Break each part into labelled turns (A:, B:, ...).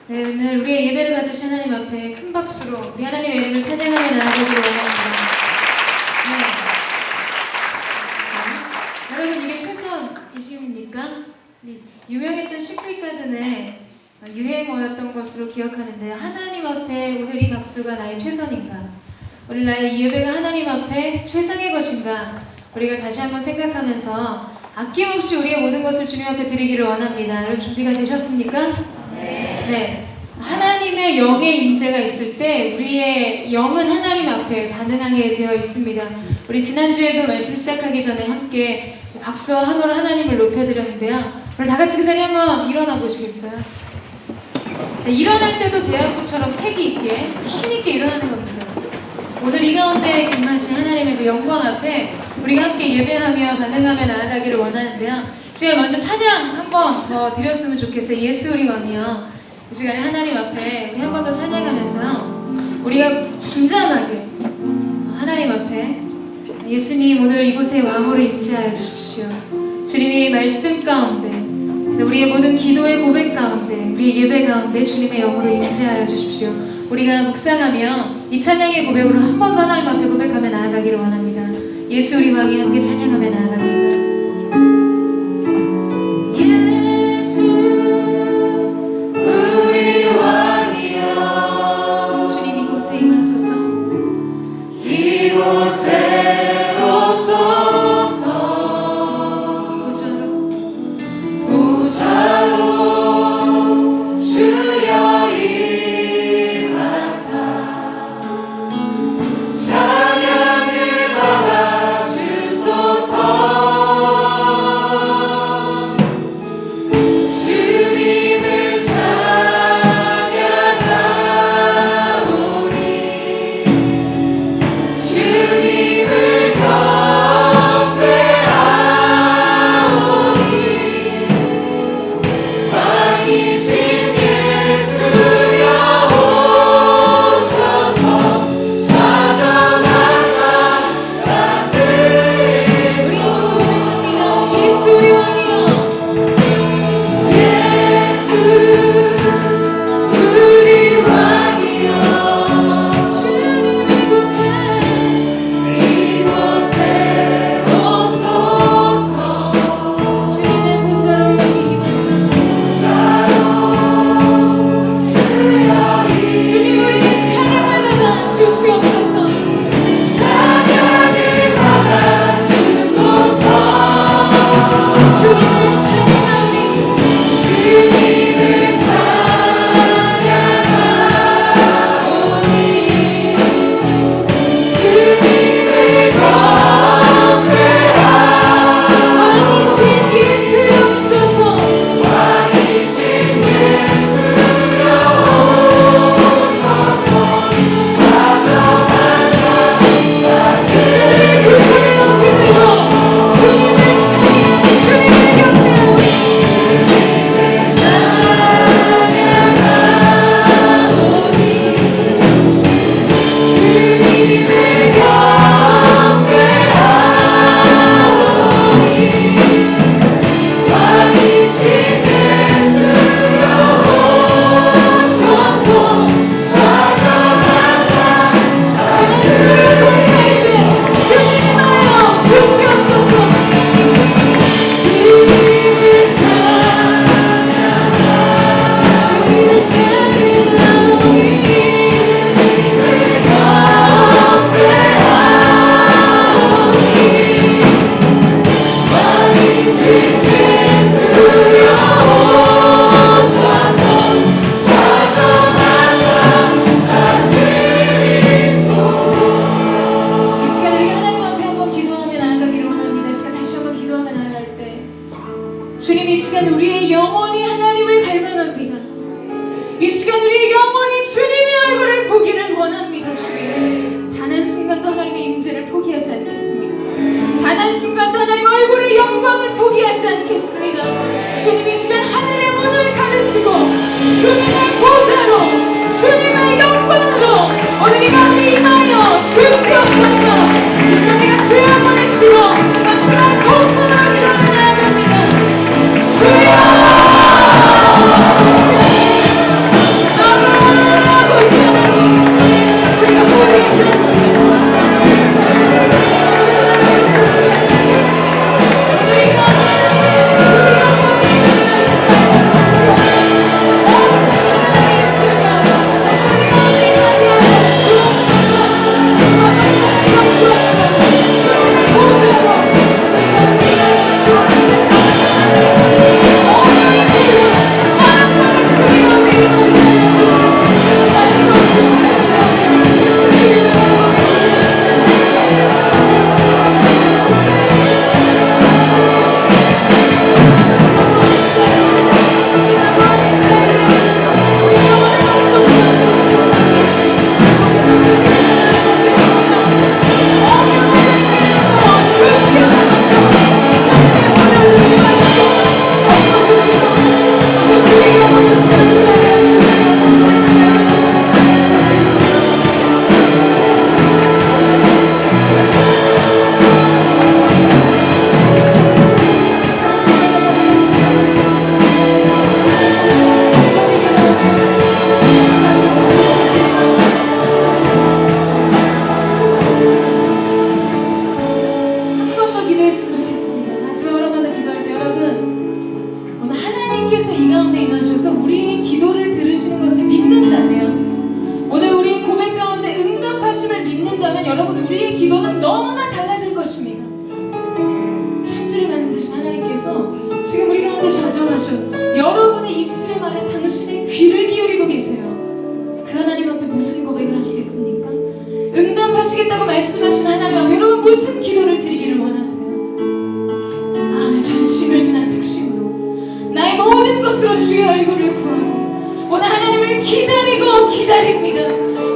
A: 네, 오늘 우리의 예배를 받으신 하나님 앞에 큰 박수로 우리 하나님의 이름을 찬양하며 나아가기를 원합니다. 네. 여러분, 이게 최선이십니까? 유명했던 슈프리가든의 유행어였던 것으로 기억하는데요. 하나님 앞에 오늘 이 박수가 나의 최선인가? 오늘 나의 예배가 하나님 앞에 최상의 것인가? 우리가 다시 한번 생각하면서 아낌없이 우리의 모든 것을 주님 앞에 드리기를 원합니다. 여러분 준비가 되셨습니까? 네. 하나님의 영의 임재가 있을 때 우리의 영은 하나님 앞에 반응하게 되어 있습니다. 우리 지난주에도 말씀 시작하기 전에 함께 박수와 환호로 하나님을 높여드렸는데요. 우리 다 같이 그 자리에 한번 일어나 보시겠어요? 자, 일어날 때도 대학부처럼 패기 있게 힘있게 일어나는 겁니다. 오늘 이 가운데 임하신 하나님의 그 영광 앞에 우리가 함께 예배하며 반응하며 나아가기를 원하는데요. 제가 먼저 찬양 한번 더 드렸으면 좋겠어요. 예수 우리 왕이요. 이 시간에 하나님 앞에 우리 한 번 더 찬양하면서 우리가 잠잠하게 하나님 앞에 예수님 오늘 이곳에 왕으로 임재하여 주십시오. 주님의 말씀 가운데 우리의 모든 기도의 고백 가운데 우리의 예배 가운데 주님의 영으로 임재하여 주십시오. 우리가 묵상하며 이 찬양의 고백으로 한 번 더 하나님 앞에 고백하며 나아가기를 원합니다. 예수 우리 왕이 함께 찬양하며 나아갑니다. 주님 이 시간 우리의 영혼이 하나님을 갈망합니다. 이 시간 우리의 영혼이 주님의 얼굴을 보기를 원합니다. 주님 단 한순간도 하나님의 임재를 포기하지 않겠습니다. 단 한순간도 하나님 얼굴의 영광을 포기하지 않겠습니다. 주님 이 시간 하늘의 문을 가르시고 주님의 보좌로 주님의 영광으로 오늘 이 가운데 임하여 주시옵소서. 이 시간 내가 주의 한번에 주어 박수가 통성으로 기도하며 나아갑니다. 주여 하나님께서 이 가운데 임하셔서 우리의 기도를 들으시는 것을 믿는다면, 오늘 우리 고백 가운데 응답하심을 믿는다면 여러분, 우리의 기도는 너무나 달라질 것입니다. 천지를 만드신 하나님께서 지금 우리 가운데 좌정하셔서 여러분의 입술에 말해 당신의 귀를 기울이고 계세요. 그 하나님 앞에 무슨 고백을 하시겠습니까? 응답하시겠다고 말씀하신 하나님 앞에 여러분 무슨 기도를 드리기를 원하세요? 마음의 전심을 지난 특심으로 나의 모든 것으로 주의 얼굴을 구하고 오늘 하나님을 기다립니다.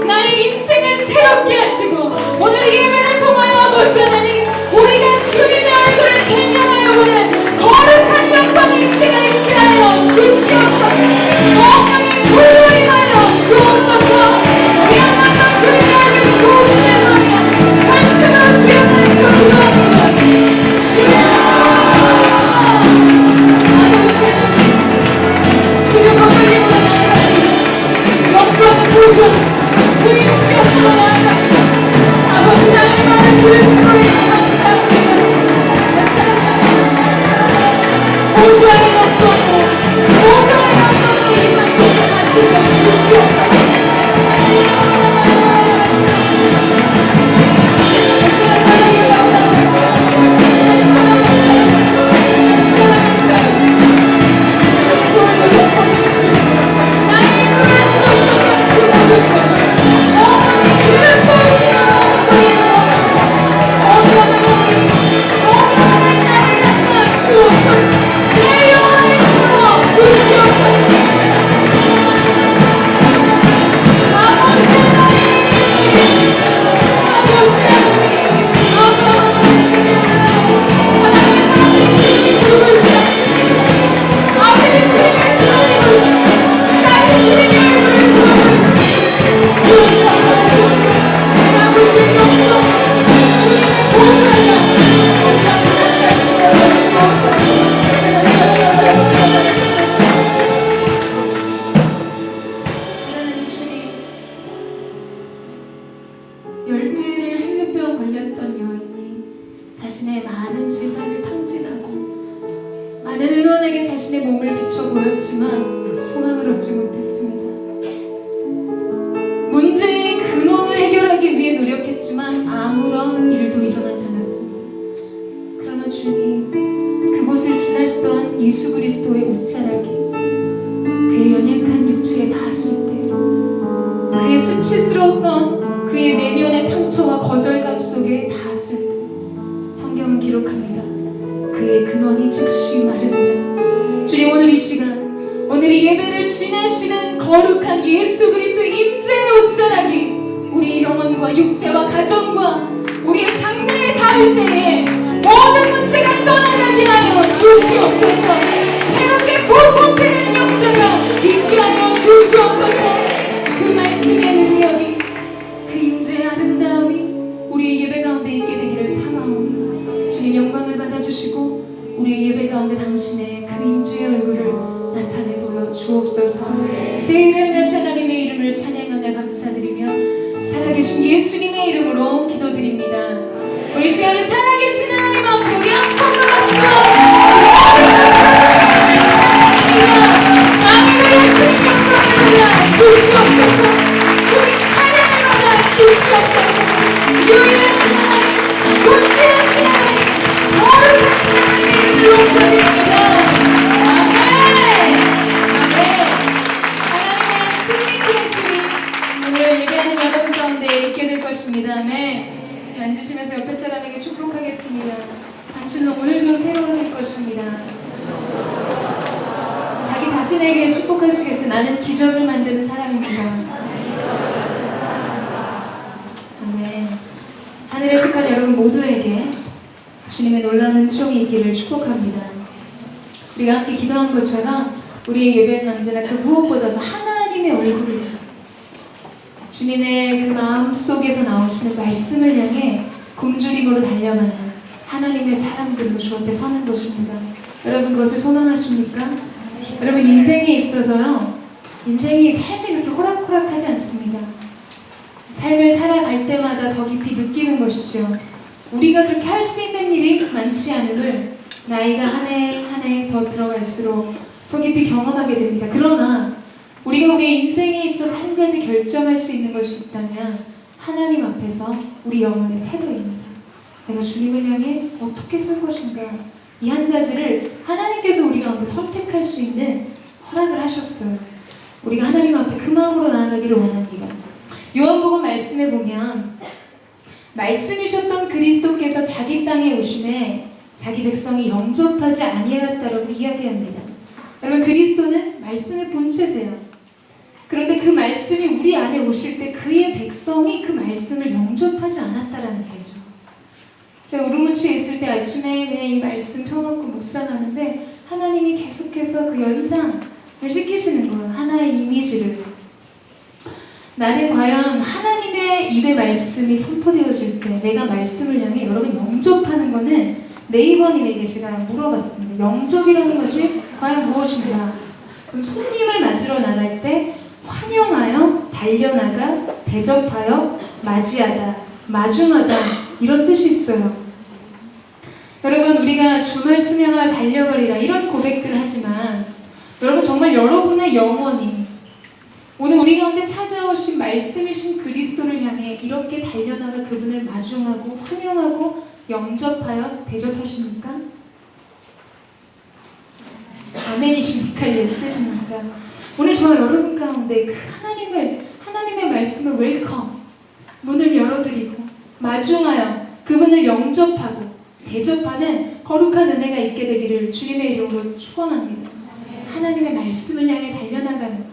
A: 나의 인생을 새롭게 하시고 오늘 이 예배를 통하여 아버지 하나님, 우리가 주님의 얼굴을 경영하여 보는 거룩한 영광의 임재가 있게 하여 주시옵소서. 성령의 불로 임하여 주옵소서. 우리 하나님 주님의 얼굴을 도우시며 전심으로 주의 앞에 기도합니다. 주여, 아버지 하나님, 주여 거슬림으로 나아갑니다. 영광의 보좌 그 임재 앞으로 나아갑니다. 아버지 나의 말을 들으시고 감사합니다. 보좌의 영광으로 임하셔서 말씀을 주시옵소서. 예수 그리스도의 옷자락이 그의 연약한 육체에 닿았을 때, 그의 수치스러웠던 그의 내면의 상처와 거절감 속에 닿았을 때, 성경은 기록합니다. 그의 근원이 즉시 마르니라. 주님, 오늘 이 시간, 오늘 이 예배를 지내시는 거룩한 예수 그리스도의 임재의 옷자락이 우리의 영혼과 육체와 가정과 우리의 장래에 닿을 때에 모든 문제가 떠나가게 하여 주시옵소서. 새롭게 소성되는 역사가 있게 하여 주시옵소서. 그 말씀의 능력이, 그 임재의 아름다움이 우리의 예배 가운데 있게 되기를 사모하오니 주님 영광을 받아주시고 우리의 예배 가운데 당신의 그 임재의 얼굴을 나타내 보여 주옵소서. 세일을 하신 하나님의 이름을 찬양하며 감사드리며 살아계신 예수님의 이름으로 기도드립니다. 우리 시간에 살아계신 하나님 앞에 우리 항상과 박수와 모든 것을 찬양합니다. 아멘. 주님 영광을 받아 주시옵소서. 주님 찬양을 받아 주시옵소서. 유일하신 하나님, 존귀하신 하나님, 거룩하신 하나님의 이름으로 기도드립니다. 아멘. 아멘. 하나님의 승리케 하심이 오늘 예배하는 여러분 가운데 있게 될 것입니다. 아멘. 앉으시면서 옆에 사람에게 축복하겠습니다. 당신은 오늘도 새로워질 것입니다. 자기 자신에게 축복하시겠어요. 나는 기적을 만드는 사람입니다. 아멘. 하늘에 속한 여러분 모두에게 주님의 놀라운 은총이 있기를 축복합니다. 우리가 함께 기도한 것처럼 우리의 예배는 언제나 그 무엇보다도 하나님의 얼굴을, 주님의 그 마음 속에서 나오시는 말씀을 향해 굶주림으로 달려가는 하나님의 사람들로 주 앞에 서는 것입니다. 여러분 그것을 소망하십니까? 여러분 인생에 있어서요, 인생이 삶이 그렇게 호락호락하지 않습니다. 삶을 살아갈 때마다 더 깊이 느끼는 것이죠. 우리가 그렇게 할 수 있는 일이 많지 않음을 나이가 한 해 한 해 더 들어갈수록 더 깊이 경험하게 됩니다. 그러나 우리가 우리의 인생에 있어서 한 가지 결정할 수 있는 것이 있다면 하나님 앞에서 우리 영혼의 태도입니다. 내가 주님을 향해 어떻게 설 것인가, 이 한 가지를 하나님께서 우리 가운데 선택할 수 있는 허락을 하셨어요. 우리가 하나님 앞에 그 마음으로 나아가기를 원합니다. 요한복음 말씀에 보면 말씀이셨던 그리스도께서 자기 땅에 오심에 자기 백성이 영접하지 아니하였다라고 이야기합니다. 여러분, 그리스도는 말씀의 본체세요. 그런데 그 말씀이 우리 안에 오실 때 그의 백성이 그 말씀을 영접하지 않았다라는 거죠. 제가 우르무치에 있을 때 아침에 그냥 이 말씀 펴놓고 묵상하는데 하나님이 계속해서 그 연상을 시키시는 거예요. 하나의 이미지를. 나는 과연 하나님의 입의 말씀이 선포되어질 때 내가 말씀을 향해 여러분 영접하는 거는 네이버님에게 제가 물어봤습니다. 영접이라는 것이 과연 무엇인가? 그래서 손님을 맞으러 나갈 때 환영하여, 달려나가, 대접하여, 맞이하다, 마중하다 이런 뜻이 있어요. 여러분, 우리가 주말 수명하여 달려가리라 이런 고백들을 하지만 여러분 정말 여러분의 영혼이 오늘 우리 가운데 찾아오신 말씀이신 그리스도를 향해 이렇게 달려나가 그분을 마중하고 환영하고 영접하여 대접하십니까? 아멘이십니까? 예스십니까? 오늘 저와 여러분 가운데 그 하나님의 말씀을 웰컴, 문을 열어드리고 마중하여 그분을 영접하고 대접하는 거룩한 은혜가 있게 되기를 주님의 이름으로 축원합니다. 하나님의 말씀을 향해 달려나가는,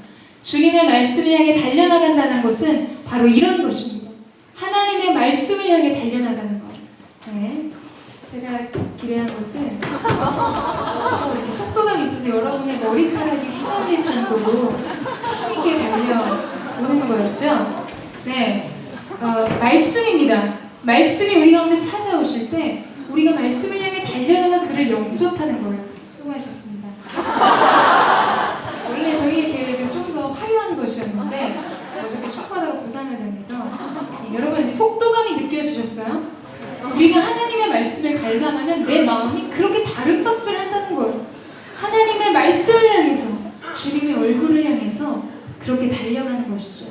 A: 주님의 말씀을 향해 달려나간다는 것은 바로 이런 것입니다. 하나님의 말씀을 향해 달려나가는 것. 네. 제가 기대한 것은 이렇게 속도감이 있어서 여러분의 머리카락이 휘날릴 정도로 힘있게 달려오는 거였죠. 네, 말씀입니다. 말씀이 우리 가운데 찾아오실 때 우리가 말씀을 향해 달려나가 그를 영접하는 거예요. 수고하셨습니다. 원래 저희의 계획은 좀 더 화려한 것이었는데 어저께 축구하다가 부상을 당해서 여러분 속도감이 느껴지셨어요? 우리가 하나님의 말씀을 갈망하면 내 마음이 그렇게 다른 박질을 한다는 거예요. 하나님의 말씀을 향해서, 주님의 얼굴을 향해서 그렇게 달려가는 것이죠.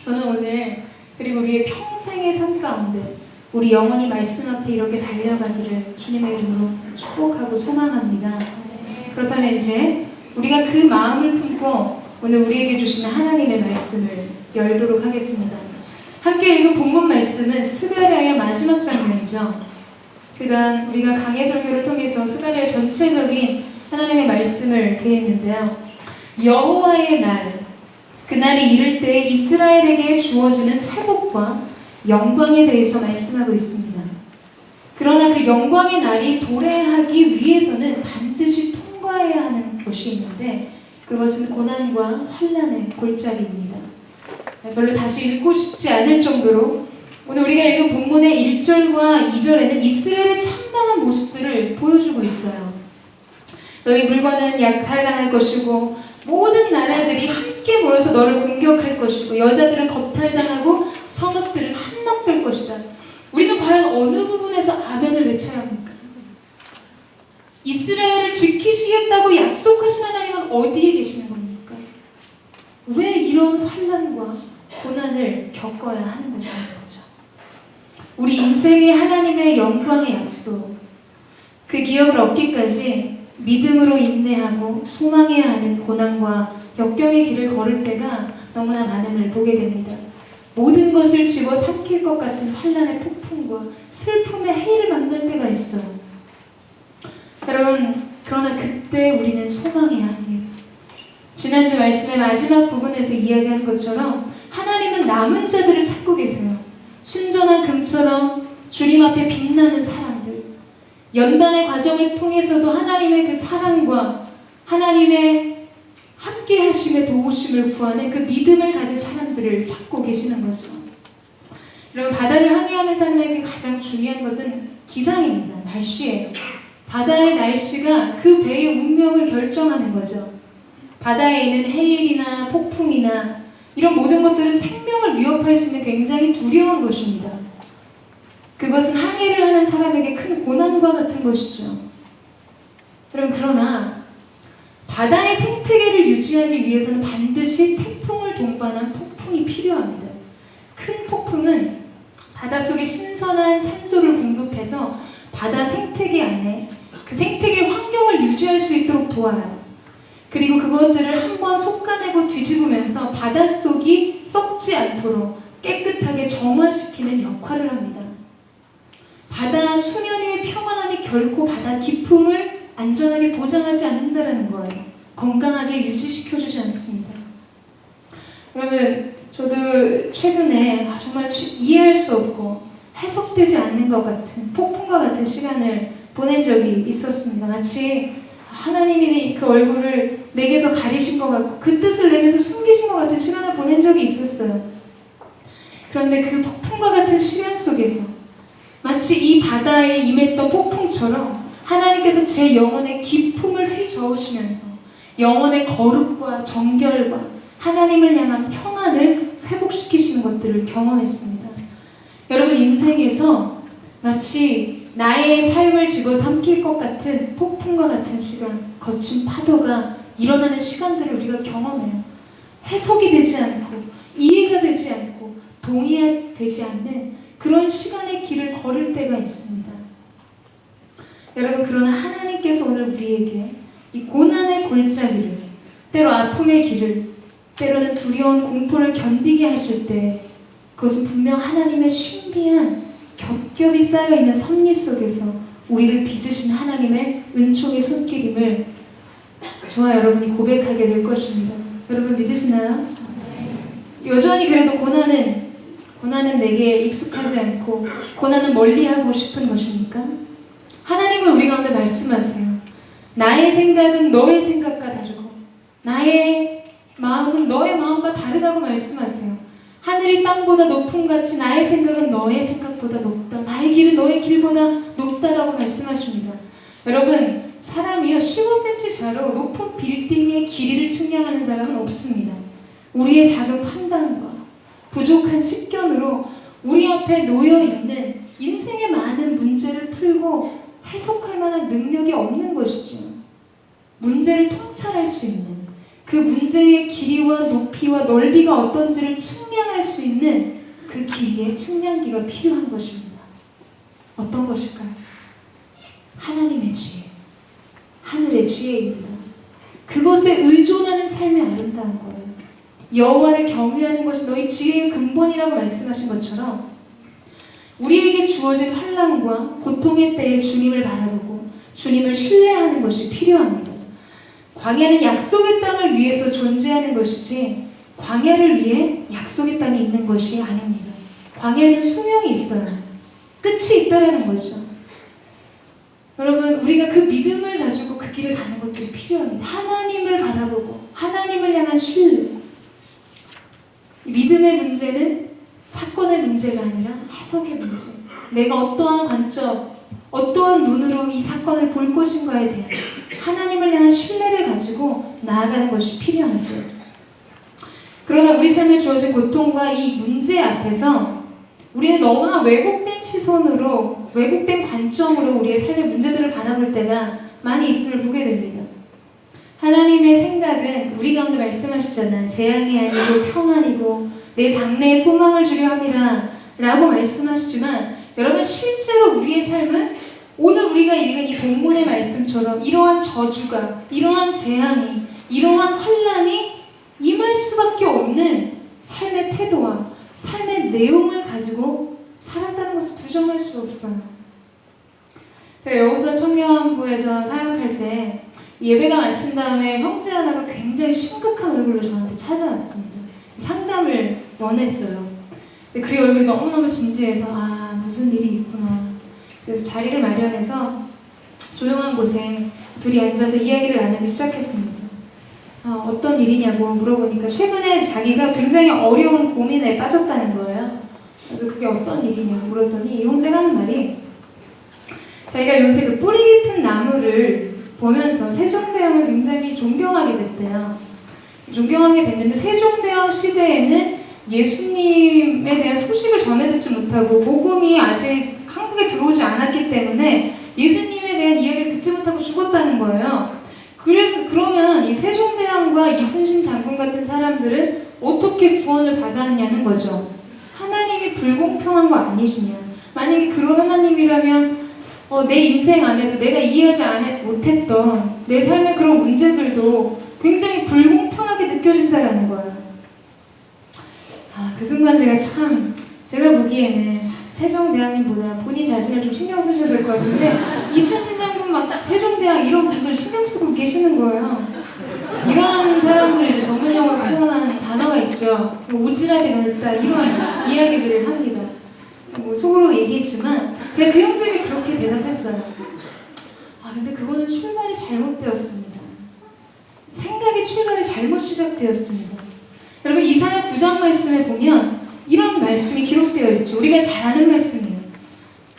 A: 저는 오늘 그리고 우리의 평생의 삶 가운데 우리 영원히 말씀 앞에 이렇게 달려가기를 주님의 이름으로 축복하고 소망합니다. 그렇다면 이제 우리가 그 마음을 품고 오늘 우리에게 주시는 하나님의 말씀을 열도록 하겠습니다. 함께 읽은 본문 말씀은 스가랴의 마지막 장면이죠. 그간 우리가 강해 설교를 통해서 스가랴의 전체적인 하나님의 말씀을 대했는데요. 여호와의 날, 그날이 이를 때 이스라엘에게 주어지는 회복과 영광에 대해서 말씀하고 있습니다. 그러나 그 영광의 날이 도래하기 위해서는 반드시 통과해야 하는 것이 있는데 그것은 고난과 환난의 골짜기입니다. 별로 다시 읽고 싶지 않을 정도로 오늘 우리가 읽은 본문의 1절과 2절에는 이스라엘의 참담한 모습들을 보여주고 있어요. 너희 물건은 약탈당할 것이고 모든 나라들이 함께 모여서 너를 공격할 것이고 여자들은 겁탈당하고 성읍들은 함락될 것이다. 우리는 과연 어느 부분에서 아멘을 외쳐야 합니까? 이스라엘을 지키시겠다고 약속하신 하나님은 어디에 계시는 겁니까? 왜 이런 환난과 고난을 겪어야 하는 것인 거죠? 우리 인생의 하나님의 영광의 약속, 그 기업을 얻기까지 믿음으로 인내하고 소망해야 하는 고난과 역경의 길을 걸을 때가 너무나 많음을 보게 됩니다. 모든 것을 집어삼킬 것 같은 환난의 폭풍과 슬픔의 해를 만날 때가 있어요. 여러분, 그러나 그때 우리는 소망해야 합니다. 지난주 말씀의 마지막 부분에서 이야기한 것처럼 하나님은 남은 자들을 찾고 계세요. 순전한 금처럼 주님 앞에 빛나는 사람들, 연단의 과정을 통해서도 하나님의 그 사랑과 하나님의 함께 하심의 도우심을 구하는 그 믿음을 가진 사람들을 찾고 계시는 거죠. 여러분, 바다를 항해하는 사람에게 가장 중요한 것은 기상입니다. 날씨예요. 바다의 날씨가 그 배의 운명을 결정하는 거죠. 바다에 있는 해일이나 폭풍이나 이런 모든 것들은 생명을 위협할 수 있는 굉장히 두려운 것입니다. 그것은 항해를 하는 사람에게 큰 고난과 같은 것이죠. 여러분, 그러나 바다의 생태계를 유지하기 위해서는 반드시 태풍을 동반한 폭풍이 필요합니다. 큰 폭풍은 바닷속에 신선한 산소를 공급해서 바다 생태계 안에 그 생태계 환경을 유지할 수 있도록 도와요. 그리고 그것들을 한번 솎아내고 뒤집으면서 바닷속이 썩지 않도록 깨끗하게 정화시키는 역할을 합니다. 바다 수면 위의 평안함이 결코 바다 깊음을 안전하게 보장하지 않는다는 거예요. 건강하게 유지시켜주지 않습니다. 그러면 저도 최근에 정말 이해할 수 없고 해석되지 않는 것 같은 폭풍과 같은 시간을 보낸 적이 있었습니다. 마치 하나님이 그 얼굴을 내게서 가리신 것 같고 그 뜻을 내게서 숨기신 것 같은 시간을 보낸 적이 있었어요. 그런데 그 폭풍과 같은 시간 속에서 마치 이 바다에 임했던 폭풍처럼 하나님께서 제 영혼의 기품을 휘저으시면서 영혼의 거룩과 정결과 하나님을 향한 평안을 회복시키시는 것들을 경험했습니다. 여러분, 인생에서 마치 나의 삶을 집어삼킬 것 같은 폭풍과 같은 시간, 거친 파도가 일어나는 시간들을 우리가 경험해요. 해석이 되지 않고 이해가 되지 않고 동의되지 않는 그런 시간의 길을 걸을 때가 있습니다. 여러분, 그러나 하나님께서 오늘 우리에게 이 고난의 골짜기를, 때로 아픔의 길을, 때로는 두려운 공포를 견디게 하실 때 그것은 분명 하나님의 신비한 겹겹이 쌓여있는 섭리 속에서 우리를 빚으신 하나님의 은총의 손길임을 저와 여러분이 고백하게 될 것입니다. 여러분 믿으시나요? 여전히 그래도 고난은 내게 익숙하지 않고 고난은 멀리하고 싶은 것입니까? 하나님은 우리 가운데 말씀하세요. 나의 생각은 너의 생각과 다르고 나의 마음은 너의 마음과 다르다고 말씀하세요. 하늘이 땅보다 높음 같이 나의 생각은 너의 생각보다 높다. 나의 길은 너의 길보다 높다라고 말씀하십니다. 여러분, 사람이요 15cm 자로 높은 빌딩의 길이를 측량하는 사람은 없습니다. 우리의 작은 판단과 부족한 식견으로 우리 앞에 놓여있는 인생의 많은 문제를 풀고 해석할 만한 능력이 없는 것이죠. 문제를 통찰할 수 있는 그 문제의 길이와 높이와 넓이가 어떤지를 측량할 수 있는 그 길이의 측량기가 필요한 것입니다. 어떤 것일까요? 하나님의 지혜, 하늘의 지혜입니다. 그것에 의존하는 삶이 아름다운 거예요. 여호와를 경외하는 것이 너희 지혜의 근본이라고 말씀하신 것처럼 우리에게 주어진 환난과 고통의 때에 주님을 바라보고 주님을 신뢰하는 것이 필요합니다. 광야는 약속의 땅을 위해서 존재하는 것이지 광야를 위해 약속의 땅이 있는 것이 아닙니다. 광야에는 수명이 있어요. 끝이 있다라는 거죠. 여러분, 우리가 그 믿음을 가지고 그 길을 가는 것들이 필요합니다. 하나님을 바라보고 하나님을 향한 신뢰. 믿음의 문제는 사건의 문제가 아니라 해석의 문제. 내가 어떠한 관점, 어떠한 눈으로 이 사건을 볼 것인가에 대한 하나님을 향한 신뢰를 가지고 나아가는 것이 필요하죠. 그러나 우리 삶에 주어진 고통과 이 문제 앞에서 우리는 너무나 왜곡된 시선으로, 왜곡된 관점으로 우리의 삶의 문제들을 바라볼 때가 많이 있음을 보게 됩니다. 하나님의 생각은 우리 가운데 말씀하시잖아요. 재앙이 아니고 평안이고 내 장래에 소망을 주려 함이라 라고 말씀하시지만 여러분, 실제로 우리의 삶은 오늘 우리가 읽은 이 본문의 말씀처럼 이러한 저주가, 이러한 재앙이, 이러한 환난이 임할 수밖에 없는 삶의 태도와 삶의 내용을 가지고 살았다는 것을 부정할 수 없어요. 제가 여호수아 청년부에서 사역할 때 예배가 마친 다음에 형제 하나가 굉장히 심각한 얼굴로 저한테 찾아왔습니다. 상담을 원했어요. 근데 그 얼굴이 너무너무 진지해서 무슨 일이 있구나. 그래서 자리를 마련해서 조용한 곳에 둘이 앉아서 이야기를 나누기 시작했습니다. 어떤 일이냐고 물어보니까 최근에 자기가 굉장히 어려운 고민에 빠졌다는 거예요. 그래서 그게 어떤 일이냐고 물었더니 이 형제가 하는 말이 자기가 요새 그 뿌리 깊은 나무를 보면서 세종대왕을 굉장히 존경하게 됐대요. 존경하게 됐는데 세종대왕 시대에는 예수님에 대한 소식을 전해 듣지 못하고 복음이 아직 한국에 들어오지 않았기 때문에 예수님에 대한 이야기를 듣지 못하고 죽었다는 거예요. 그래서 그러면 이 세종대왕과 이순신 장군 같은 사람들은 어떻게 구원을 받았냐는 거죠. 하나님이 불공평한 거 아니시냐. 만약에 그런 하나님이라면 내 인생 안에도 내가 이해하지 못했던 내 삶의 그런 문제들도 굉장히 불공평하게 느껴진다라는 거예요. 그 순간 제가 보기에는 세종대왕님보다 본인 자신을 좀 신경 쓰셔야 될 것 같은데 이순신 장군 막 세종대왕 이런 분들 신경 쓰고 계시는 거예요. 이런 사람들이 이제 전문용어로 표현하는 단어가 있죠. 오지랖이 넓다 이런 이야기들을 합니다. 속으로 얘기했지만 제가 그 형제에게 그렇게 대답했어요. 근데 그거는 출발이 잘못되었습니다. 생각의 출발이 잘못 시작되었습니다. 여러분 이사야 9장 말씀에 보면 이런 말씀이 기록되어 있죠. 우리가 잘 아는 말씀이에요.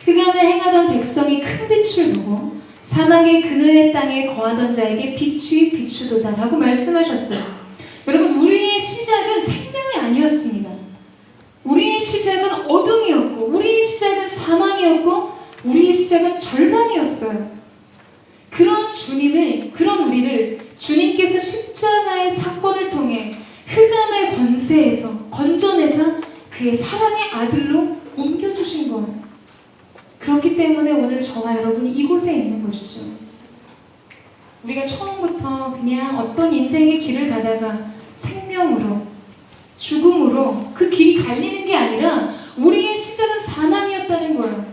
A: 그간에 행하던 백성이 큰 빛을 보고 사막의 그늘의 땅에 거하던 자에게 빛이 비추도다 라고 말씀하셨어요. 여러분 우리의 시작은 생명이 아니었습니다. 우리의 시작은 어둠이었고 우리의 시작은 사망이었고 우리의 시작은 절망이었어요. 그런 우리를 주님께서 십자가의 사건을 통해 흑암의 권세에서 건져내서 그의 사랑의 아들로 옮겨주신 거예요. 그렇기 때문에 오늘 저와 여러분이 이곳에 있는 것이죠. 우리가 처음부터 그냥 어떤 인생의 길을 가다가 생명으로 죽음으로 그 길이 갈리는 게 아니라 우리의 시작은 사망이었다는 거예요.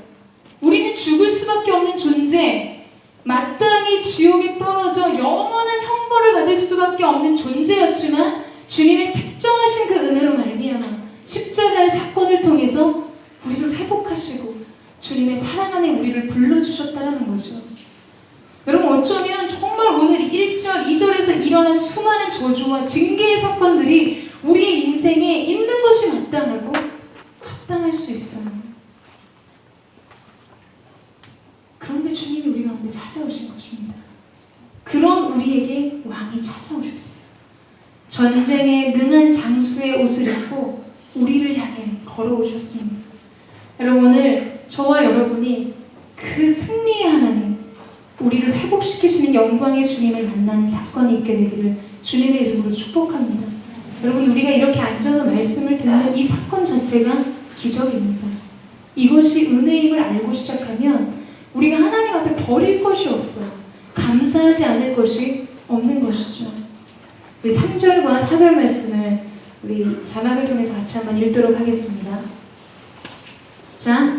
A: 우리는 죽을 수밖에 없는 존재, 마땅히 지옥에 떨어져 영원한 형벌을 받을 수밖에 없는 존재였지만 주님의 특정하신 그 은혜로 말미암아 십자가의 사건을 통해서 우리를 회복하시고 주님의 사랑 안에 우리를 불러주셨다는 거죠. 여러분 어쩌면 정말 오늘 1절, 2절에서 일어난 수많은 저주와 징계의 사건들이 우리의 인생에 있는 것이 마땅하고 합당할 수 있어요. 그런데 주님이 우리 가운데 찾아오신 것입니다. 그런 우리에게 왕이 찾아오셨어요. 전쟁에 능한 장수의 옷을 입고 우리를 향해 걸어오셨습니다. 여러분 오늘 저와 여러분이 그 승리의 하나님, 우리를 회복시키시는 영광의 주님을 만난 사건이 있게 되기를 주님의 이름으로 축복합니다. 여러분 우리가 이렇게 앉아서 말씀을 듣는 이 사건 자체가 기적입니다. 이것이 은혜임을 알고 시작하면 우리가 하나님 앞에 버릴 것이 없어요. 감사하지 않을 것이 없는 것이죠. 우리 3절과 4절 말씀을 우리 자막을 통해서 같이 한번 읽도록 하겠습니다. 자,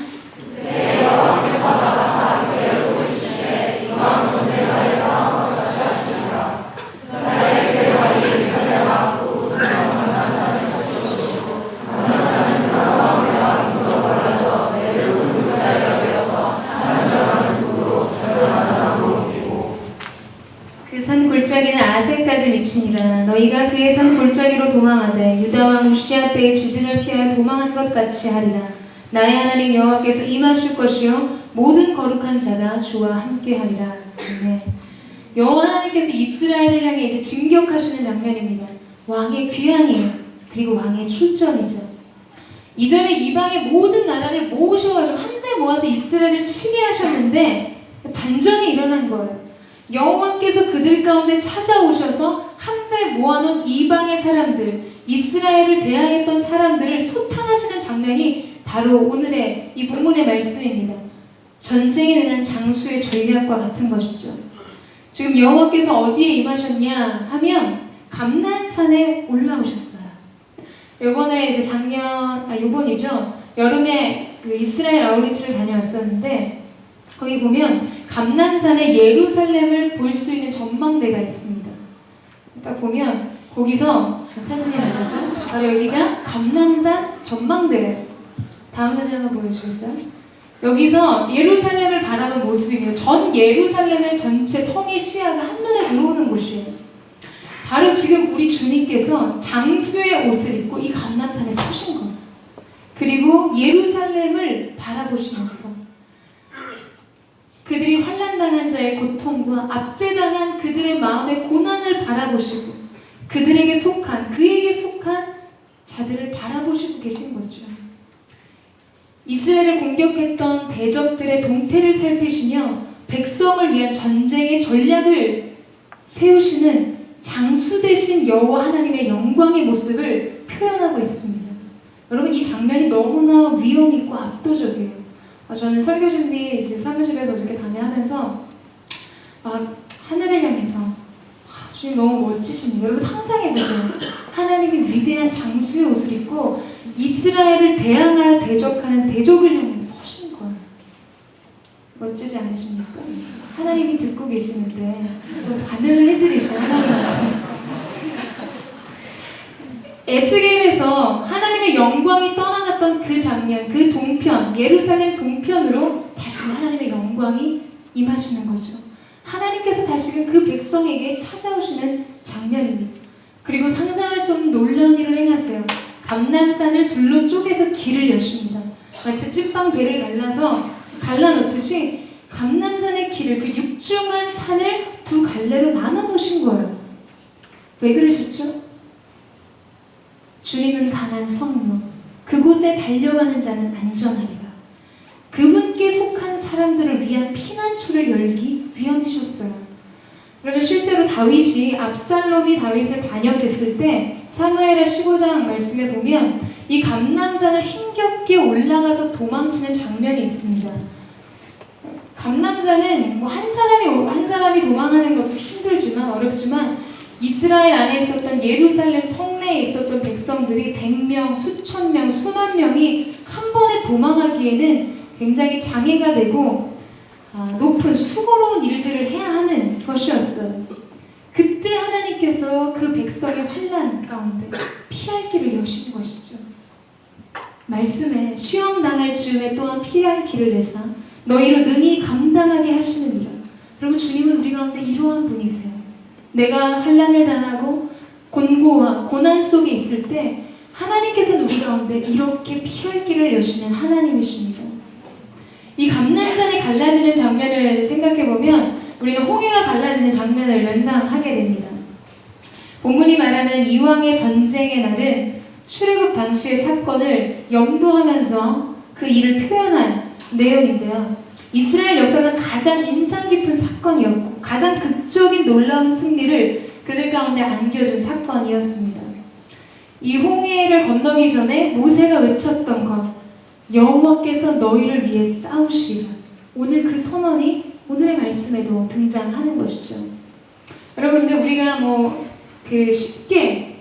A: 그 산 골짜기는 아셀까지 미치니라. 너희가 그의 산 골짜기로 도망하되 유다와 우시아 때의 지진을 피하여 도망한 것 같이 하리라. 나의 하나님 여호와께서 임하실 것이요 모든 거룩한 자가 주와 함께하리라. 네. 여호와 하나님께서 이스라엘을 향해 이제 진격하시는 장면입니다. 왕의 귀향이에요. 그리고 왕의 출전이죠. 이전에 이방의 모든 나라를 모으셔가지고 한데 모아서 이스라엘을 치게 하셨는데 반전이 일어난 거예요. 여호와께서 그들 가운데 찾아오셔서 한데 모아놓은 이방의 사람들, 이스라엘을 대항했던 사람들을 소탕하시는 장면이 바로 오늘의 이 본문의 말씀입니다. 전쟁에 능한 장수의 전략과 같은 것이죠. 지금 여호와께서 어디에 임하셨냐 하면 감난산에 올라오셨어요. 요번에 요번이죠. 여름에 그 이스라엘 아우리치를 다녀왔었는데 거기 보면 감난산에 예루살렘을 볼 수 있는 전망대가 있습니다. 딱 보면 거기서 사진이 나오죠. 바로 여기가 감난산 전망대예요. 다음 사진 한번 보여주시겠어요? 여기서 예루살렘을 바라본 모습입니다. 전 예루살렘의 전체 성의 시야가 한눈에 들어오는 곳이에요. 바로 지금 우리 주님께서 장수의 옷을 입고 이 감람산에 서신 거예요. 그리고 예루살렘을 바라보시면서 그들이 환난당한 자의 고통과 압제당한 그들의 마음의 고난을 바라보시고 그에게 속한 자들을 바라보시고 계신 거죠. 이스라엘을 공격했던 대적들의 동태를 살피시며 백성을 위한 전쟁의 전략을 세우시는 장수 되신 여호와 하나님의 영광의 모습을 표현하고 있습니다. 여러분, 이 장면이 너무나 위험 있고 압도적이에요. 저는 설교 준비 이제 사무실에서 어저께 밤에 하면서 하늘을 향해서 주님 너무 멋지십니다. 여러분 상상해보세요. 하나님이 위대한 장수의 옷을 입고 이스라엘을 대항하여 대적하는 대적을 향해 서신 거예요. 멋지지 않으십니까? 하나님이 듣고 계시는데 반응을 해드리죠. 하나님한테. 에스겔에서 하나님의 영광이 떠나갔던 그 장면, 그 동편, 예루살렘 동편으로 다시금 하나님의 영광이 임하시는 거죠. 하나님께서 다시금 그 백성에게 찾아오시는 장면입니다. 그리고 상상할 수 없는 놀라운 일을 행하세요. 감람산을 둘로 쪼개서 길을 여십니다. 마치 찐빵 배를 갈라놓듯이 감람산의 길을, 그 육중한 산을 두 갈래로 나눠 놓으신 거예요. 왜 그러셨죠? 주님은 강한 성로, 그곳에 달려가는 자는 안전하리라. 그분께 속한 사람들을 위한 피난처를 열기 위함이셨어요. 그러면 실제로 다윗이 압살롬이 다윗을 반역했을 때 사무엘하 15장 말씀에 보면 이 감람산을 힘겹게 올라가서 도망치는 장면이 있습니다. 감람산은 한 사람이 도망하는 것도 힘들지만 어렵지만 이스라엘 안에 있었던 예루살렘 성내에 있었던 백성들이 100명, 수천 명, 수만 명이 한 번에 도망하기에는 굉장히 장애가 되고 높은 수고로운 일들을 해야 하는 것이었어요. 그때 하나님께서 그 백성의 환난 가운데 피할 길을 여신 것이죠. 말씀에 시험 당할 즈음에 또한 피할 길을 내사 너희로 능히 감당하게 하시느니라. 여러분, 주님은 우리 가운데 이러한 분이세요. 내가 환난을 당하고 곤고와 고난 속에 있을 때 하나님께서는 우리 가운데 이렇게 피할 길을 여시는 하나님이십니다. 이 감람산이 갈라지는 장면을 생각해보면 우리는 홍해가 갈라지는 장면을 연상하게 됩니다. 본문이 말하는 이왕의 전쟁의 날은 출애굽 당시의 사건을 염두하면서 그 일을 표현한 내용인데요. 이스라엘 역사상 가장 인상 깊은 사건이었고 가장 극적인 놀라운 승리를 그들 가운데 안겨준 사건이었습니다. 이 홍해를 건너기 전에 모세가 외쳤던 것, 여호와께서 너희를 위해 싸우시리라. 오늘 그 선언이 오늘의 말씀에도 등장하는 것이죠. 여러분, 근데 우리가 쉽게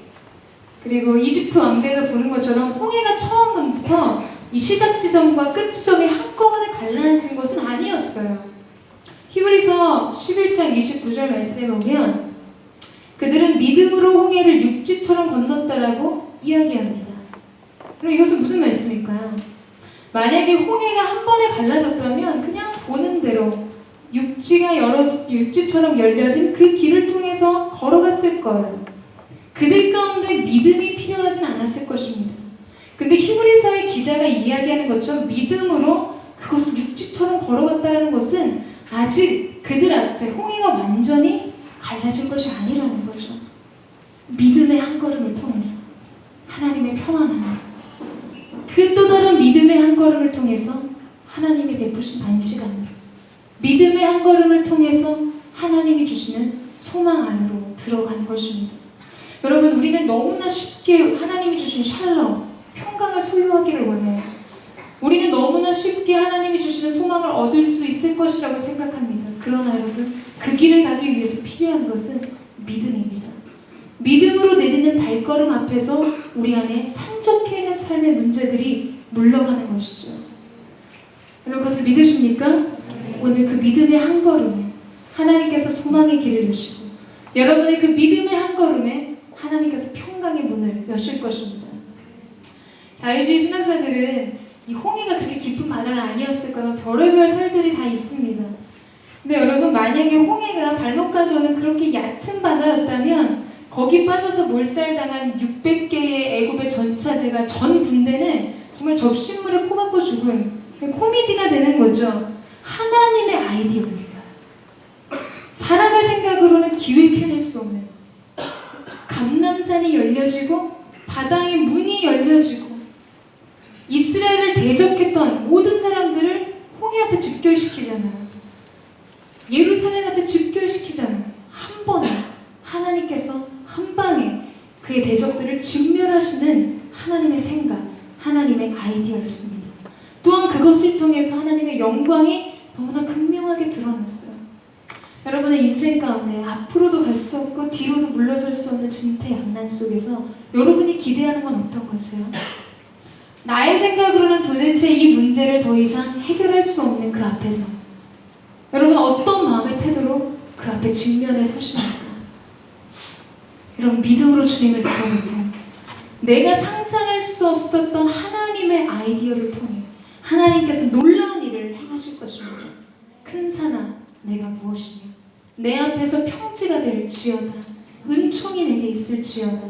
A: 그리고 이집트 왕자에서 보는 것처럼 홍해가 처음부터 이 시작 지점과 끝 지점이 한꺼번에 갈라진 것은 아니었어요. 히브리서 11장 29절 말씀에 보면 그들은 믿음으로 홍해를 육지처럼 건넜다라고 이야기합니다. 그럼 이것은 무슨 말씀일까요? 만약에 홍해가 한 번에 갈라졌다면 그냥 보는 대로 육지처럼 열려진 그 길을 통해서 걸어갔을 거예요. 그들 가운데 믿음이 필요하진 않았을 것입니다. 근데 히브리서의 기자가 이야기하는 것처럼 믿음으로 그것을 육지처럼 걸어갔다는 것은 아직 그들 앞에 홍해가 완전히 갈라진 것이 아니라는 거죠. 믿음의 한 걸음을 통해서 하나님의 평안함을, 그 또 다른 믿음의 한 걸음을 통해서 하나님이 베푸신 안식함을, 믿음의 한 걸음을 통해서 하나님이 주시는 소망 안으로 들어간 것입니다. 여러분, 우리는 너무나 쉽게 하나님이 주신 샬롬, 평강을 소유하기를 원해요. 우리는 너무나 쉽게 하나님이 주시는 소망을 얻을 수 있을 것이라고 생각합니다. 그러나 여러분, 그 길을 가기 위해서 필요한 것은 믿음입니다. 믿음으로 내딛는 발걸음 앞에서 우리 안에 산적해 있는 삶의 문제들이 물러가는 것이죠. 여러분, 그것을 믿으십니까? 오늘 그 믿음의 한 걸음에 하나님께서 소망의 길을 여시고 여러분의 그 믿음의 한 걸음에 하나님께서 평강의 문을 여실 것입니다. 자유주의 신학자들은 이 홍해가 그렇게 깊은 바다가 아니었을 거나 별의별 설들이 다 있습니다. 근데 여러분, 만약에 홍해가 발목까지 오는 그렇게 얕은 바다였다면 거기 빠져서 몰살당한 600개의 애굽의 전차들과 전 군대는 정말 접신물에 코맞고 죽은 코미디가 되는 거죠. 하나님의 아이디어였어요. 사람의 생각으로는 기획해낼 수 없는 감람산이 열려지고 바다의 문이 열려지고 이스라엘을 대적했던 모든 사람들을 홍해 앞에 집결시키잖아요. 예루살렘 앞에 집결시키잖아요. 한 번에 하나님께서 한 방에 그의 대적들을 진멸하시는 하나님의 생각, 하나님의 아이디어였습니다. 또한 그것을 통해서 하나님의 영광이 너무나 극명하게 드러났어요. 여러분의 인생 가운데 앞으로도 갈 수 없고 뒤로도 물러설 수 없는 진퇴양난 속에서 여러분이 기대하는 건 어떤 것이에요? 나의 생각으로는 도대체 이 문제를 더 이상 해결할 수 없는 그 앞에서 여러분 어떤 마음의 태도로 그 앞에 직면해 서십니까? 여러분 믿음으로 주님을 바라보세요. 내가 상상할 수 없었던 하나님의 아이디어를 통해 하나님께서 놀라운 일을 행하실 것입니다. 큰 산아 내가 무엇이냐? 내 앞에서 평지가 될지어다. 은총이 내게 있을지어다.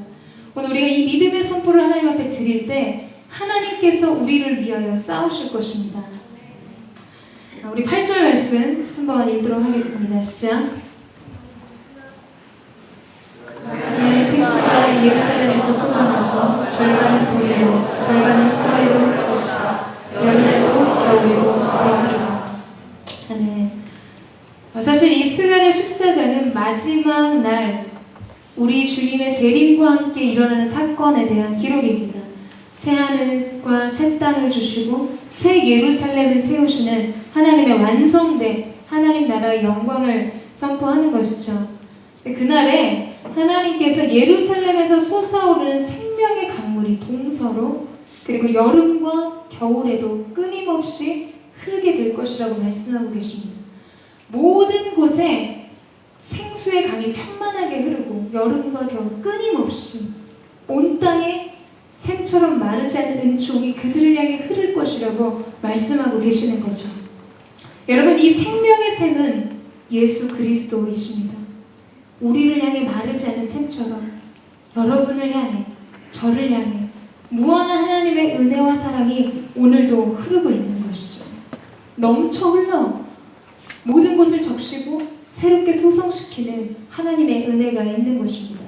A: 오늘 우리가 이 믿음의 선포를 하나님 앞에 드릴 때 하나님께서 우리를 위하여 싸우실 것입니다. 우리 8절 말씀 한번 읽도록 하겠습니다. 시작. 하나님의 생수가 예루살렘에서 쏟아나서 절반은 동해로 절반은 서해로 흘 것이다. 여름에도 겨울에도 그러리라. 아멘. 사실 이 스가랴 14장은 마지막 날 우리 주님의 재림과 함께 일어나는 사건에 대한 기록입니다. 새 하늘과 새 땅을 주시고 새 예루살렘을 세우시는 하나님의 완성된 하나님 나라의 영광을 선포하는 것이죠. 그날에 하나님께서 예루살렘에서 솟아오르는 생명의 강물이 동서로 그리고 여름과 겨울에도 끊임없이 흐르게 될 것이라고 말씀하고 계십니다. 모든 곳에 생수의 강이 편만하게 흐르고 여름과 겨울 끊임없이 온 땅에 샘처럼 마르지 않는 은총이 그들을 향해 흐를 것이라고 말씀하고 계시는 거죠. 여러분 이 생명의 샘은 예수 그리스도이십니다. 우리를 향해 마르지 않는 샘처럼 여러분을 향해 저를 향해 무한한 하나님의 은혜와 사랑이 오늘도 흐르고 있는 것이죠. 넘쳐 흘러 모든 것을 적시고 새롭게 소성시키는 하나님의 은혜가 있는 것입니다.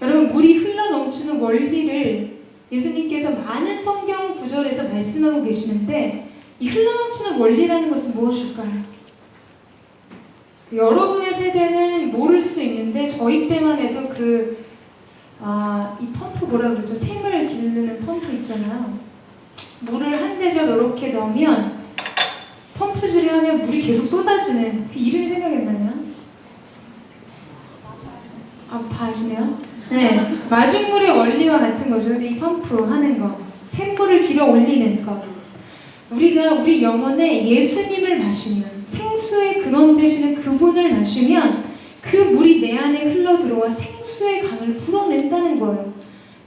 A: 여러분 물이 흘러 넘치는 원리를 예수님께서 많은 성경 구절에서 말씀하고 계시는데 이 흘러 넘치는 원리라는 것은 무엇일까요? 여러분의 세대는 모를 수 있는데 저희 때만 해도 이 펌프 뭐라 그러죠? 샘을 기르는 펌프 있잖아요. 물을 한 대접 이렇게 넣으면 펌프질을 하면 물이 계속 쏟아지는 그 이름이 생각이 안 나냐? 다 아시네요? 네, 마중물의 원리와 같은 거죠. 근데 이 펌프 하는 거, 샘물을 길어 올리는 거. 우리가 우리 영혼에 예수님을 마시면 생수의 근원 되시는 그분을 마시면 그 물이 내 안에 흘러 들어와 생수의 강을 불어낸다는 거예요.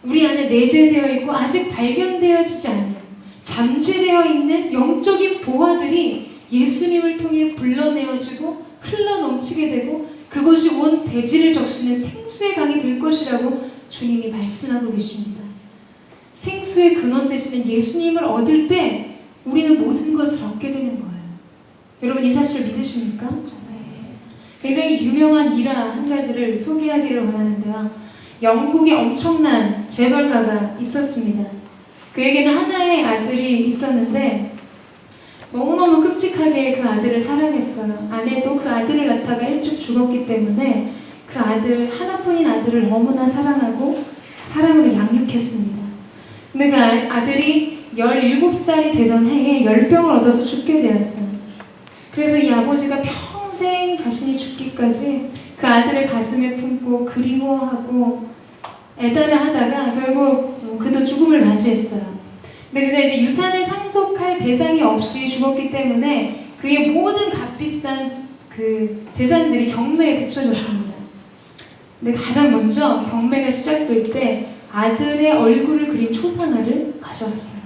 A: 우리 안에 내재되어 있고 아직 발견되어지지 않는 잠재되어 있는 영적인 보화들이 예수님을 통해 불러내어지고 흘러 넘치게 되고 그것이 온 대지를 적시는 생수의 강이 될 것이라고 주님이 말씀하고 계십니다. 생수의 근원 되시는 예수님을 얻을 때 우리는 모든 것을 얻게 되는 거예요. 여러분 이 사실을 믿으십니까? 굉장히 유명한 일화 한 가지를 소개하기를 원하는데요. 영국에 엄청난 재벌가가 있었습니다. 그에게는 하나의 아들이 있었는데 너무너무 끔찍하게 그 아들을 사랑했어요. 아내도 그 아들을 낳다가 일찍 죽었기 때문에 그 아들, 하나뿐인 아들을 너무나 사랑하고 사랑으로 양육했습니다. 근데 그 아들이 17살이 되던 해에 열병을 얻어서 죽게 되었어요. 그래서 이 아버지가 평생 자신이 죽기까지 그 아들을 가슴에 품고 그리워하고 애달아 하다가 결국 그도 죽음을 맞이했어요. 근데 그가 이제 유산을 상속할 대상이 없이 죽었기 때문에 그의 모든 값비싼 그 재산들이 경매에 붙여졌습니다. 근데 가장 먼저 경매가 시작될 때 아들의 얼굴을 그린 초상화를 가져왔어요.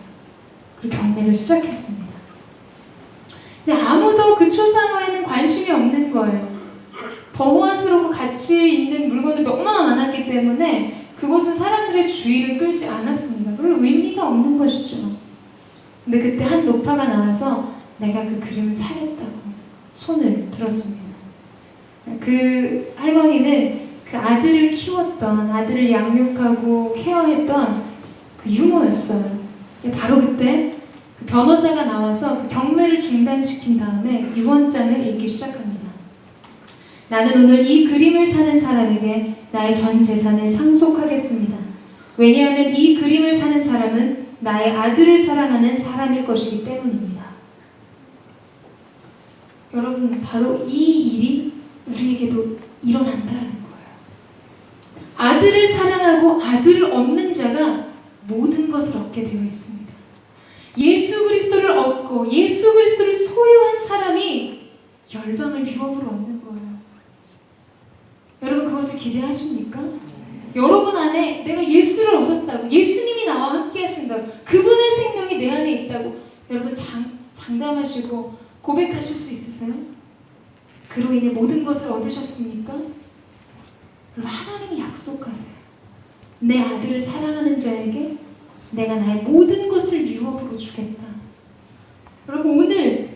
A: 그리고 경매를 시작했습니다. 근데 아무도 그 초상화에는 관심이 없는 거예요. 더 호화스럽고 가치 있는 물건들이 너무나 많았기 때문에 그것은 사람들의 주의를 끌지 않았습니다. 그리고 의미가 없는 것이죠. 근데 그때 한 노파가 나와서 내가 그 그림을 사겠다고 손을 들었습니다. 그 할머니는 그 아들을 키웠던, 아들을 양육하고 케어했던 그 유모였어요. 바로 그때 그 변호사가 나와서 그 경매를 중단시킨 다음에 유언장을 읽기 시작합니다. 나는 오늘 이 그림을 사는 사람에게 나의 전 재산을 상속하겠습니다. 왜냐하면 이 그림을 사는 사람은 나의 아들을 사랑하는 사람일 것이기 때문입니다. 여러분, 바로 이 일이 우리에게도 일어난다는 거예요. 아들을 사랑하고 아들을 얻는 자가 모든 것을 얻게 되어 있습니다. 예수 그리스도를 얻고 예수 그리스도를 소유한 사람이 열방을 유업으로 얻는 거예요. 여러분, 그것을 기대하십니까? 여러분 안에 내가 예수를 얻었다고, 예수님이 나와 함께 하신다고, 그분의 생명이 내 안에 있다고 여러분 장담하시고 고백하실 수 있으세요? 그로 인해 모든 것을 얻으셨습니까? 여러분, 하나님이 약속하세요. 내 아들을 사랑하는 자에게 내가 나의 모든 것을 유업으로 주겠다. 여러분, 오늘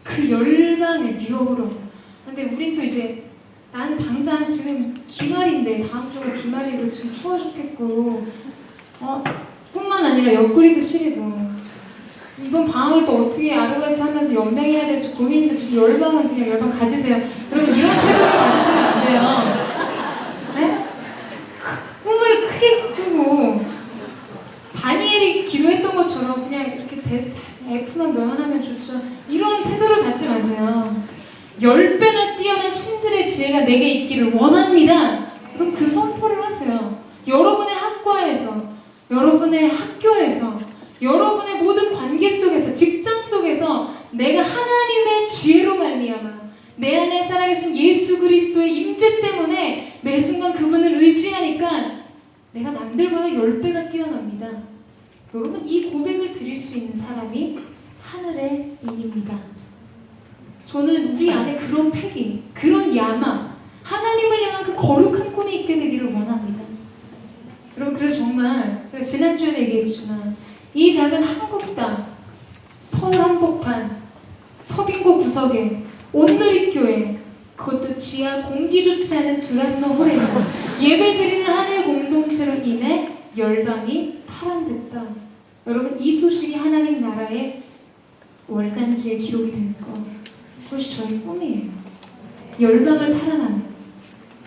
A: 그 열방을 유업으로 얻다. 근데 우린 또 이제 난 당장 지금 기말인데 다음 주가 기말이고 지금 추워 죽겠고 뿐만 아니라 옆구리도 시리고 이번 방학을 또 어떻게 아르바이트 하면서 연맹해야 될지 고민인데 무슨 열방은 그냥 열방 가지세요. 여러분, 이런 태도를 가지시면 안 돼요. 네? 꿈을 크게 꾸고 다니엘이 기도했던 것처럼 그냥 이렇게 F만 명언하면 좋죠. 이런 태도를 갖지 마세요. 10배나 뛰어난 신들의 지혜가 내게 있기를 원합니다. 그럼 그 선포를 하세요. 여러분의 학과에서, 여러분의 학교에서, 여러분의 모든 관계 속에서, 직장 속에서 내가 하나님의 지혜로 말미암아 내 안에 살아계신 예수 그리스도의 임재 때문에 매 순간 그분을 의지하니까 내가 남들보다 10배가 뛰어납니다. 여러분, 이 고백을 드릴 수 있는 사람이 하늘의 인입니다. 저는 우리 안에 그런 패기, 그런 야망, 하나님을 향한 그 거룩한 꿈이 있게 되기를 원합니다. 여러분, 그래서 정말 제가 지난주에도 얘기했지만 이 작은 한국 땅, 서울 한복판, 서빙고 구석에 온누리교회, 그것도 지하 공기 좋지 않은 두란노 홀에서 예배드리는 하늘 공동체로 인해 열방이 탈환됐다. 여러분, 이 소식이 하나님 나라의 월간지에 기록이 되는 것, 그것이 저의 꿈이에요. 열방을 탈환하는,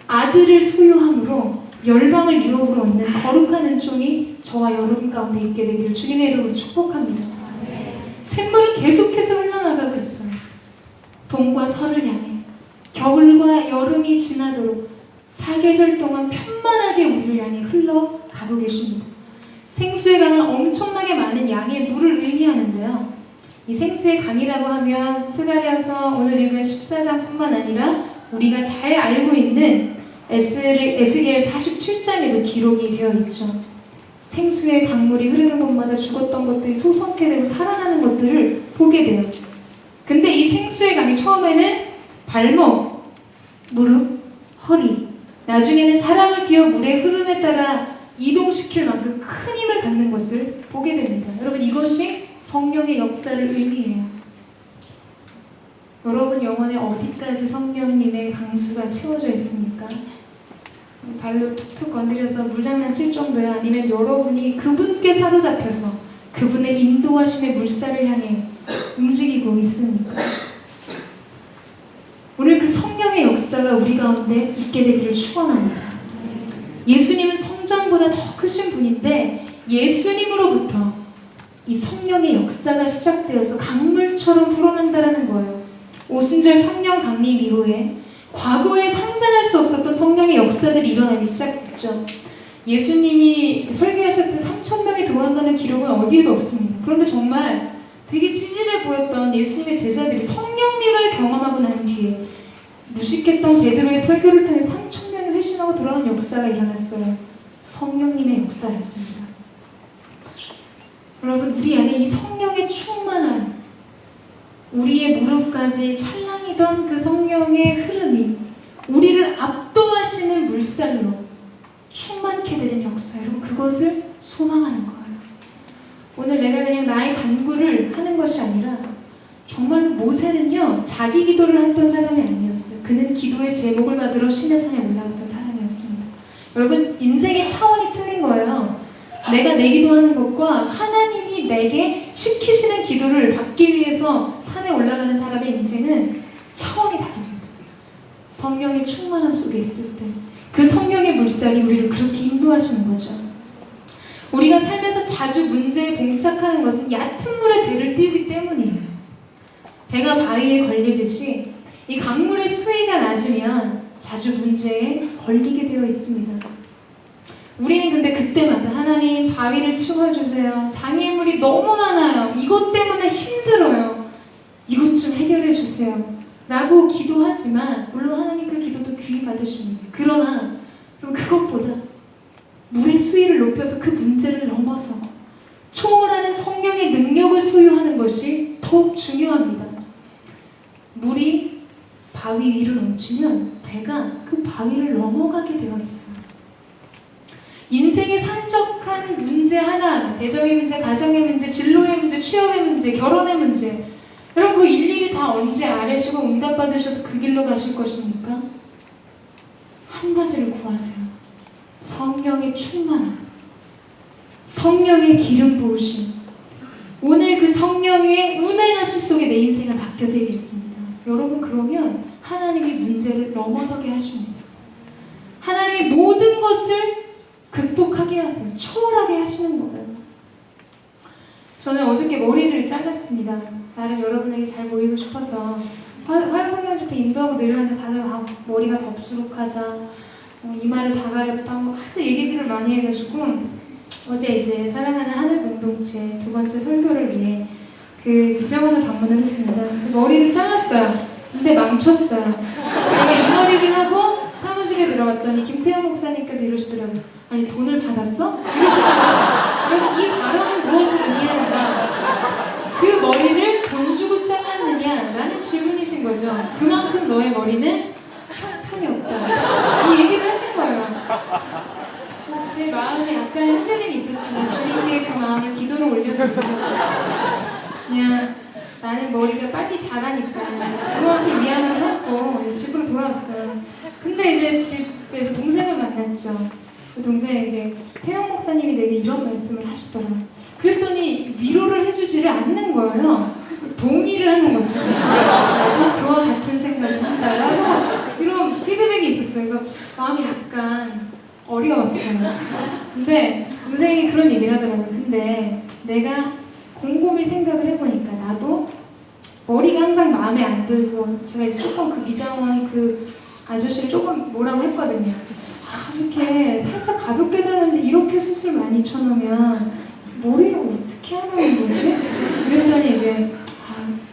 A: 아들을 소유함으로 열방을 유업으로 얻는 거룩한 은총이 저와 여러분 가운데 있게 되기를 주님의 이름으로 축복합니다. 샘물은 계속해서 흘러나가고 있어요. 동과 서를 향해 겨울과 여름이 지나도록 사계절 동안 편만하게 우리를 향해 흘러가고 계십니다. 생수의 강은 엄청나게 많은 양의 물을 의미하는데요. 이 생수의 강이라고 하면 스가랴서 오늘 읽은 14장뿐만 아니라 우리가 잘 알고 있는 에스겔 47장에도 기록이 되어 있죠. 생수의 강물이 흐르는 곳마다 죽었던 것들이 소성케 되고 살아나는 것들을 보게 돼요. 근데 이 생수의 강이 처음에는 발목, 무릎, 허리, 나중에는 사람을 띄어 물의 흐름에 따라 이동시킬 만큼 큰 힘을 갖는 것을 보게 됩니다. 여러분, 이것이 성령의 역사를 의미해요. 여러분 영혼에 어디까지 성령님의 강수가 채워져 있습니까? 발로 툭툭 건드려서 물장난 칠 정도야? 아니면 여러분이 그분께 사로잡혀서 그분의 인도하심의 물살을 향해 움직이고 있습니까? 오늘 그 성령의 역사가 우리 가운데 있게 되기를 축원합니다. 예수님은 성전보다 더 크신 분인데 예수님으로부터 이 성령의 역사가 시작되어서 강물처럼 불어난다는 거예요. 오순절 성령 강림 이후에 과거에 상상할 수 없었던 성령의 역사들이 일어나기 시작했죠. 예수님이 설교하셨을 때 3,000명이 도망가는 기록은 어디에도 없습니다. 그런데 정말 되게 찌질해 보였던 예수님의 제자들이 성령님을 경험하고 난 뒤에 무식했던 베드로의 설교를 통해 3,000명이 회심하고 돌아온 역사가 일어났어요. 성령님의 역사였습니다. 여러분, 우리 안에 이 성령의 충만한, 우리의 무릎까지 찰랑이던 그 성령의 흐름이 우리를 압도하시는 물살로 충만케 되는 역사, 여러분, 그것을 소망하는 거예요. 오늘 내가 그냥 나의 간구를 하는 것이 아니라 정말 모세는요, 자기 기도를 했던 사람이 아니었어요. 그는 기도의 제목을 받으러 신의 산에 올라갔던 사람이었습니다. 여러분, 인생의 차원이 틀린 거예요. 내가 내 기도하는 것과 하나님이 내게 시키시는 기도를 받기 위해서 산에 올라가는 사람의 인생은 차원이 다릅니다. 성령의 충만함 속에 있을 때 그 성령의 물살이 우리를 그렇게 인도하시는 거죠. 우리가 살면서 자주 문제에 봉착하는 것은 얕은 물에 배를 띄우기 때문이에요. 배가 바위에 걸리듯이 이 강물의 수위가 낮으면 자주 문제에 걸리게 되어 있습니다. 우리는 근데 그때마다 하나님 바위를 치워주세요. 장애물이 너무 많아요. 이것 때문에 힘들어요. 이것 좀 해결해 주세요. 라고 기도하지만 물론 하나님 그 기도도 귀히 받으십니다. 그러나 그럼 그것보다 물의 수위를 높여서 그 문제를 넘어서 초월하는 성령의 능력을 소유하는 것이 더욱 중요합니다. 물이 바위 위로 넘치면 배가 그 바위를 넘어가게 되어 있어요. 인생의 산적한 문제 하나, 재정의 문제, 가정의 문제, 진로의 문제, 취업의 문제, 결혼의 문제, 여러분 그 일일이 다 언제 아뢰시고 응답받으셔서 그 길로 가실 것입니까? 한 가지를 구하세요. 성령의 충만함, 성령의 기름 부으심. 오늘 그 성령의 운행하심 속에 내 인생을 맡겨드리겠습니다. 여러분 그러면 하나님이 문제를 넘어서게 하십니다. 하나님이 모든 것을 극복하게 하세요. 초월하게 하시는 거예요. 저는 어저께 머리를 잘랐습니다. 나름 여러분에게 잘 보이고 싶어서 화요성경 집회 인도하고 내려왔는데 다들 머리가 덥수룩하다, 이마를 다 가렸다, 하도 얘기들을 많이 해가지고 어제 이제 사랑하는 하늘 공동체 두 번째 설교를 위해 그 미장원을 방문을 했습니다. 머리를 잘랐어요. 근데 망쳤어요. 제가 이 머리를 하고 사무실에 들어갔더니 김태형 목사님께서 이러시더라고요. 아니 돈을 받았어? 이러시더라고요. 여러분 이 발언은 무엇을 의미하는가? 그 머리를 돈 주고 잘랐느냐? 라는 질문이신 거죠. 그만큼 너의 머리는 형편이 없다. 이 얘기를 하신 거예요. 제 마음에 약간 흔들림이 있었지만 주님께 그 마음을 기도로 올려드리고 그냥 나는 머리가 빨리 자라니까 그것을 위안으로 삼고 집으로 돌아왔어요. 근데 이제 집에서 동생을 만났죠. 그 동생에게 태영 목사님이 내게 이런 말씀을 하시더라고요. 그랬더니 위로를 해주지를 않는 거예요. 동의를 하는 거죠. 나도 그와 같은 생각을 한다라고 이런 피드백이 있었어요. 그래서 마음이 약간 어려웠어요. 근데 동생이 그런 얘기를 하더라고요. 근데 내가 곰곰이 생각을 해보니까 나도 머리가 항상 마음에 안 들고 제가 이제 조금 그 미장원 그 아저씨를 조금 뭐라고 했거든요. 이렇게 살짝 가볍게 달았는데 이렇게 수술 많이 쳐놓으면 머리를 어떻게 하는 거지? 그랬더니 이제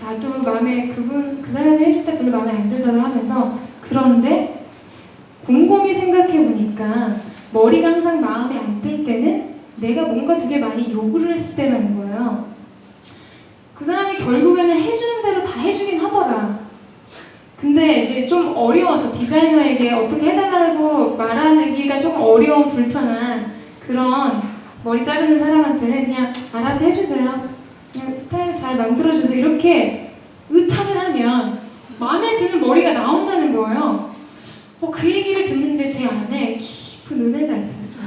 A: 나도 마음에 그 사람이 해줄 때 별로 마음에 안 들다고 하면서 그런데 곰곰이 생각해보니까 머리가 항상 마음에 안 들 때는 내가 뭔가 되게 많이 요구를 했을 때라는 거예요. 그 사람이 결국에는 해주는 대로 다 해주긴 하더라. 근데 이제 좀 어려워서 디자이너에게 어떻게 해달라고 말하기가 조금 어려운 불편한 그런 머리 자르는 사람한테는 그냥 알아서 해주세요. 그냥 스타일 잘 만들어주세요. 이렇게 의탁을 하면 마음에 드는 머리가 나온다는 거예요. 그 얘기를 듣는데 제 안에 깊은 은혜가 있었어요.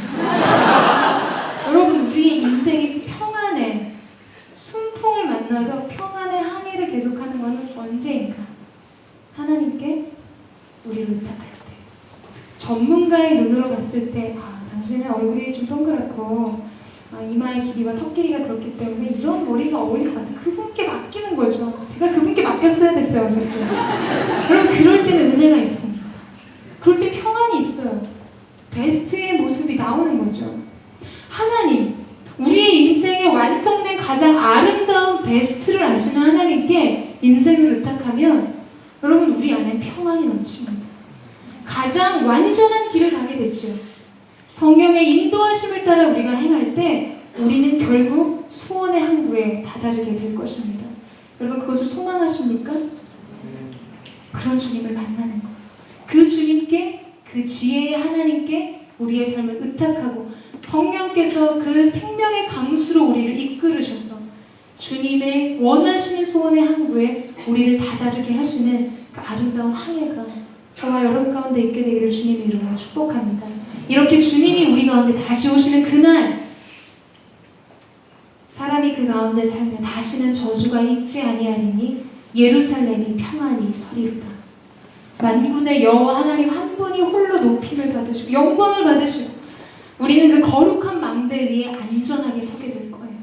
A: 여러분 우리의 인생이 평안에 순풍을 만나서 평안의 항해를 계속하는 것은 언제인가? 하나님께 우리를 의탁할 때, 전문가의 눈으로 봤을 때 당신의 얼굴이 좀 동그랗고 이마의 길이와 턱 길이가 그렇기 때문에 이런 머리가 어울릴 것 같아. 그분께 맡기는 거죠. 제가 그분께 맡겼어야 됐어요. 여러분 그럴 때는 은혜가 있습니다. 그럴 때 평안이 있어요. 베스트의 모습이 나오는 거죠. 하나님, 우리의 인생에 완성된 가장 아름다운 베스트를 아시는 하나님께 인생을 의탁하면 여러분 우리 안에 평안이 넘칩니다. 가장 완전한 길을 가게 되죠. 성령의 인도하심을 따라 우리가 행할 때 우리는 결국 소원의 항구에 다다르게 될 것입니다. 여러분 그것을 소망하십니까? 그런 주님을 만나는 것. 그 주님께, 그 지혜의 하나님께 우리의 삶을 의탁하고 성령께서 그 생명의 강수로 우리를 이끌으셔서 주님의 원하시는 소원의 항구에 우리를 다다르게 하시는 그 아름다운 항해가 저와 여러분 가운데 있게 되기를 주님의 이름으로 축복합니다. 이렇게 주님이 우리 가운데 다시 오시는 그날 사람이 그 가운데 살며 다시는 저주가 있지 아니하리니 예루살렘이 평안히 서리로다. 만군의 여호와 하나님 한 분이 홀로 높임을 받으시고 영광을 받으시고 우리는 그 거룩한 망대 위에 안전하게 서게 될 거예요.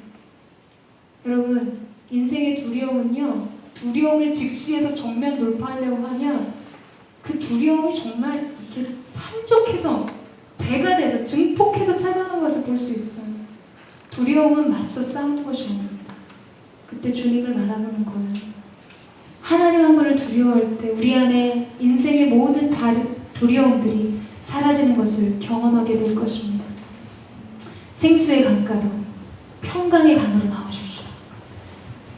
A: 여러분, 인생의 두려움은요, 두려움을 직시해서 정면 돌파하려고 하면 그 두려움이 정말 이렇게 산적해서 배가 돼서 증폭해서 찾아오는 것을 볼 수 있어요. 두려움은 맞서 싸우는 것이 아닙니다. 그때 주님을 바라보는 거예요. 하나님 한 분을 두려워할 때 우리 안에 인생의 모든 두려움들이 사라지는 것을 경험하게 될 것입니다. 생수의 강가로 평강의 강으로 나오십시오.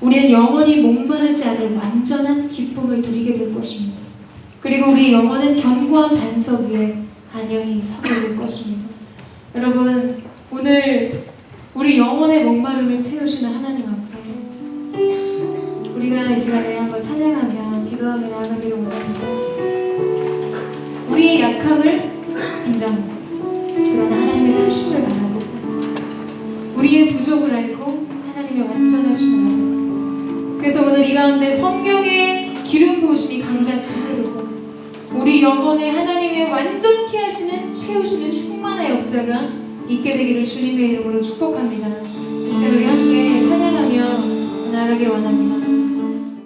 A: 우리는 영원히 목마르지 않을 완전한 기쁨을 누리게 될 것입니다. 그리고 우리 영혼은 견고한 반석 위에 안연히 서게 될 것입니다. 여러분, 오늘 우리 영혼의 목마름을 채우시는 하나님 앞에 우리가 이 시간에 한번 찬양하며 기도하며 나아가기를 원합니다. 우리의 약함을 인정하고 그러나 하나님의 크심을 바라보고 우리의 부족을 알고 하나님의 완전하심을 알고 그래서 오늘 이 가운데 성령의 기름 부으심이 강같이 흐르고 우리 영혼에 하나님의 완전케 하시는 채우시는 충만한 역사가 있게 되기를 주님의 이름으로 축복합니다. 이 시간 우리 함께 찬양하며 나아가기를 원합니다.